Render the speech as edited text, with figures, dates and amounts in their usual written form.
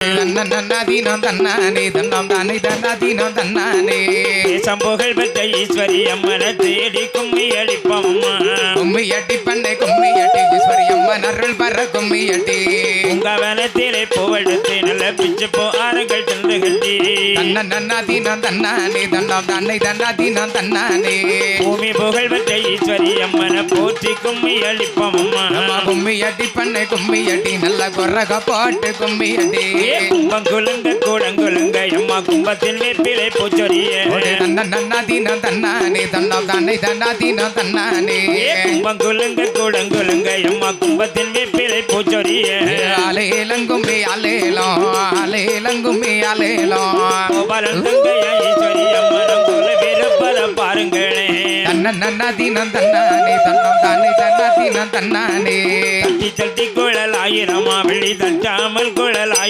தன்னதீனம் தன்னானே தன்னம் தானே தன்னதீனம் தன்னானே சம்புகள் பெற்ற ஈஸ்வரி அம்மனை தேடி கும்மி அடிப்போம் கும்மி அடி பண்ணை கும்மி அடி ஈஸ்வரி அம்மன் அருள் பர கும்மி அடி உங்க வனத்திலே பூவெடுத்து நல்ல பிச்சு போ ஆறுகள் சென்று கட்டி தன்னதீனம் தன்னானே தன்னம் தானே தன்னதீனம் தன்னானே பூமி புகழ் பெற்ற ஈஸ்வரி அம்மனை போற்றி கும்மி அடிப்போம் கும்மி அடி பண்ணை கும்மி அடி நல்ல கொரக போட்டு கும்மி அடி கும்பங்குலங்க கூடங்குலங்க அம்மா கும்பத்தின் வேப்பிலை பூச்சொரிய தன்னதீனம் தன்னானே தன்னம் தானே தன்னதீனம் தன்னானே கும்பங்குலங்க கூடங்குலங்க அம்மா கும்பத்தின் வேப்பிலை பூச்சொரிய அலேலங்கும்மி அலேலம் அலேலங்கும்மி அலேலம் கோபாலந்தங்கையா ஈஸ்வரி அம்மனம் போல விருப்பத பாருங்களே தன்னதீனம் தன்னானே தன்னம் தானே தன்னதீனம் தன்னானே தட்டி தட்டி குழல் ஆயிரமா வெள்ளி தட்டாமல் குழல்